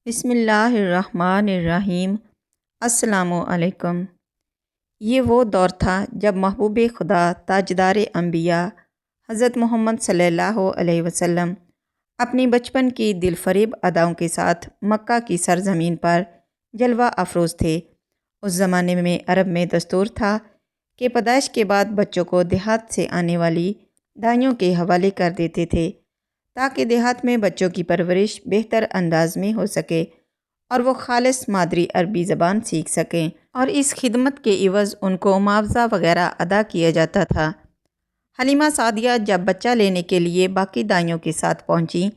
بسم اللہ الرحمن الرحیم۔ السلام علیکم۔ یہ وہ دور تھا جب محبوب خدا تاجدار انبیاء حضرت محمد صلی اللہ علیہ وسلم اپنی بچپن کی دل فریب اداؤں کے ساتھ مکہ کی سرزمین پر جلوہ افروز تھے۔ اس زمانے میں عرب میں دستور تھا کہ پیدائش کے بعد بچوں کو دیہات سے آنے والی دائیوں کے حوالے کر دیتے تھے تاکہ دیہات میں بچوں کی پرورش بہتر انداز میں ہو سکے اور وہ خالص مادری عربی زبان سیکھ سکیں، اور اس خدمت کے عوض ان کو معاوضہ وغیرہ ادا کیا جاتا تھا۔ حلیمہ سعدیہ جب بچہ لینے کے لیے باقی دائیوں کے ساتھ پہنچیں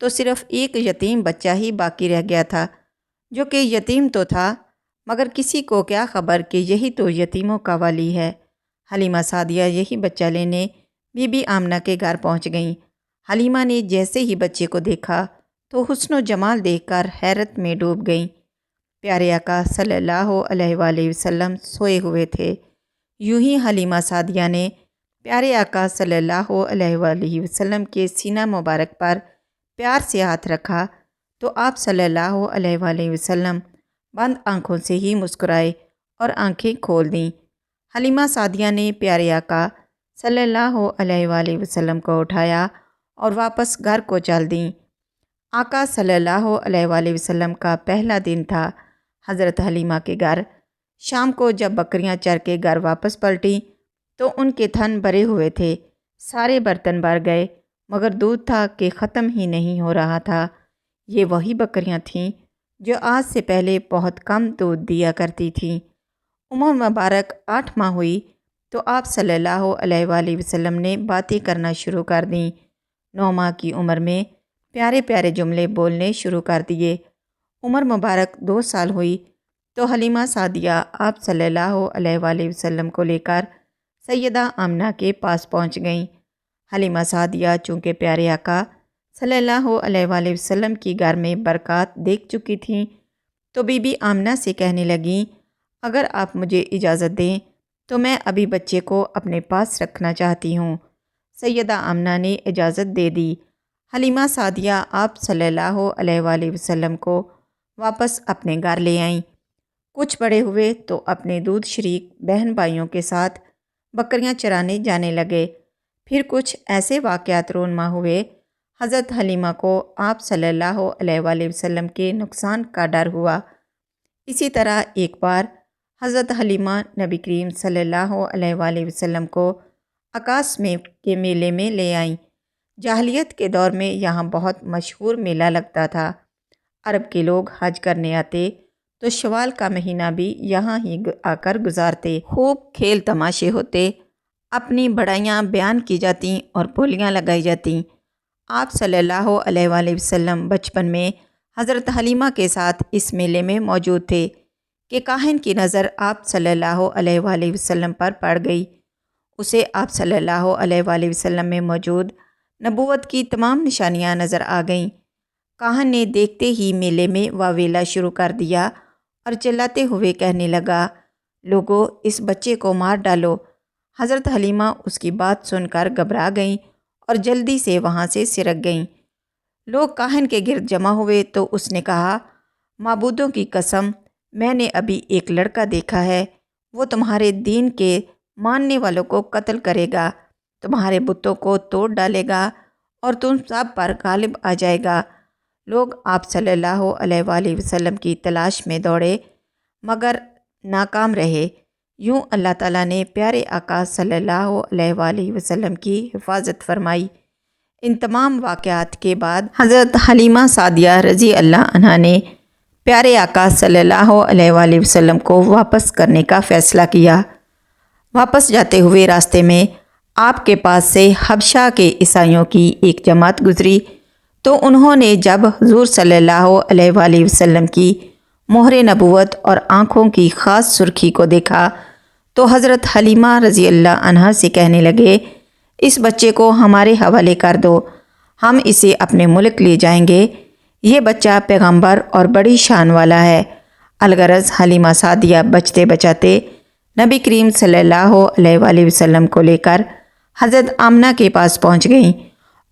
تو صرف ایک یتیم بچہ ہی باقی رہ گیا تھا، جو کہ یتیم تو تھا مگر کسی کو کیا خبر کہ یہی تو یتیموں کا والی ہے۔ حلیمہ سعدیہ یہی بچہ لینے بی بی آمنہ کے گھر پہنچ گئیں۔ حلیمہ نے جیسے ہی بچے کو دیکھا تو حسن و جمال دیکھ کر حیرت میں ڈوب گئیں۔ پیارے آقا صلی اللہ علیہ وآلہ وسلم سوئے ہوئے تھے۔ یوں ہی حلیمہ سعدیہ نے پیارے آقا صلی اللہ علیہ وآلہ وسلم کے سینہ مبارک پر پیار سے ہاتھ رکھا تو آپ صلی اللہ علیہ وآلہ وسلم بند آنکھوں سے ہی مسکرائے اور آنکھیں کھول دیں۔ حلیمہ سعدیہ نے پیارے آقا صلی اللہ علیہ وآلہ وسلم کو اٹھایا اور واپس گھر کو چل دیں۔ آقا صلی اللہ علیہ وآلہ وسلم کا پہلا دن تھا حضرت حلیمہ کے گھر۔ شام کو جب بکریاں چر کے گھر واپس پلٹیں تو ان کے تھن بھرے ہوئے تھے، سارے برتن بھر گئے مگر دودھ تھا کہ ختم ہی نہیں ہو رہا تھا۔ یہ وہی بکریاں تھیں جو آج سے پہلے بہت کم دودھ دیا کرتی تھیں۔ عمر مبارک 8 ماہ ہوئی تو آپ صلی اللہ علیہ وآلہ وسلم نے باتیں کرنا شروع کر دیں۔ 9 ماہ کی عمر میں پیارے پیارے جملے بولنے شروع کر دیے۔ عمر مبارک 2 سال ہوئی تو حلیمہ سعدیہ آپ صلی اللہ علیہ وآلہ وسلم کو لے کر سیدہ آمنہ کے پاس پہنچ گئیں۔ حلیمہ سعدیہ چونکہ پیارے آقا صلی اللہ علیہ وآلہ وسلم کی گھر میں برکات دیکھ چکی تھیں تو بی بی آمنہ سے کہنے لگیں، اگر آپ مجھے اجازت دیں تو میں ابھی بچے کو اپنے پاس رکھنا چاہتی ہوں۔ سیدہ آمنہ نے اجازت دے دی۔ حلیمہ سعدیہ آپ صلی اللہ علیہ وآلہ وسلم کو واپس اپنے گھر لے آئیں۔ کچھ بڑے ہوئے تو اپنے دودھ شریک بہن بھائیوں کے ساتھ بکریاں چرانے جانے لگے۔ پھر کچھ ایسے واقعات رونما ہوئے حضرت حلیمہ کو آپ صلی اللہ علیہ وآلہ وسلم کے نقصان کا ڈر ہوا۔ اسی طرح ایک بار حضرت حلیمہ نبی کریم صلی اللہ علیہ وآلہ وسلم کو عکاص میں کے میلے میں لے آئیں۔ جاہلیت کے دور میں یہاں بہت مشہور میلہ لگتا تھا۔ عرب کے لوگ حج کرنے آتے تو شوال کا مہینہ بھی یہاں ہی آ کر گزارتے۔ خوب کھیل تماشے ہوتے، اپنی بڑائیاں بیان کی جاتیں اور بولیاں لگائی جاتیں۔ آپ صلی اللہ علیہ وآلہ وسلم بچپن میں حضرت حلیمہ کے ساتھ اس میلے میں موجود تھے کہ کاہن کی نظر آپ صلی اللہ علیہ وآلہ وسلم پر پڑ گئی۔ اسے آپ صلی اللہ علیہ وآلہ وسلم میں موجود نبوت کی تمام نشانیاں نظر آ گئیں۔ کاہن نے دیکھتے ہی میلے میں واویلا شروع کر دیا اور چلاتے ہوئے کہنے لگا، لوگو اس بچے کو مار ڈالو۔ حضرت حلیمہ اس کی بات سن کر گھبرا گئیں اور جلدی سے وہاں سے سرک گئیں۔ لوگ کاہن کے گرد جمع ہوئے تو اس نے کہا، معبودوں کی قسم، میں نے ابھی ایک لڑکا دیکھا ہے، وہ تمہارے دین کے ماننے والوں کو قتل کرے گا، تمہارے بتوں کو توڑ ڈالے گا اور تم سب پر غالب آ جائے گا۔ لوگ آپ صلی اللہ علیہ وآلہ وسلم کی تلاش میں دوڑے مگر ناکام رہے۔ یوں اللہ تعالیٰ نے پیارے آقا صلی اللہ علیہ وآلہ وسلم کی حفاظت فرمائی۔ ان تمام واقعات کے بعد حضرت حلیمہ سعدیہ رضی اللہ عنہا نے پیارے آقا صلی اللہ علیہ وآلہ وسلم کو واپس کرنے کا فیصلہ کیا۔ واپس جاتے ہوئے راستے میں آپ کے پاس سے حبشہ کے عیسائیوں کی ایک جماعت گزری تو انہوں نے جب حضور صلی اللہ علیہ وآلہ وسلم کی مہر نبوت اور آنکھوں کی خاص سرخی کو دیکھا تو حضرت حلیمہ رضی اللہ عنہا سے کہنے لگے، اس بچے کو ہمارے حوالے کر دو، ہم اسے اپنے ملک لے جائیں گے، یہ بچہ پیغمبر اور بڑی شان والا ہے۔ الغرض حلیمہ سعدیہ بچتے بچاتے نبی کریم صلی اللہ علیہ وآلہ وسلم کو لے کر حضرت آمنہ کے پاس پہنچ گئیں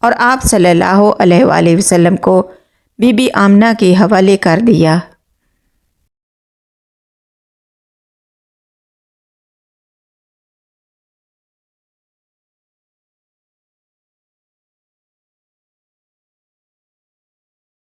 اور آپ صلی اللہ علیہ وآلہ وسلم کو بی بی آمنہ کے حوالے کر دیا۔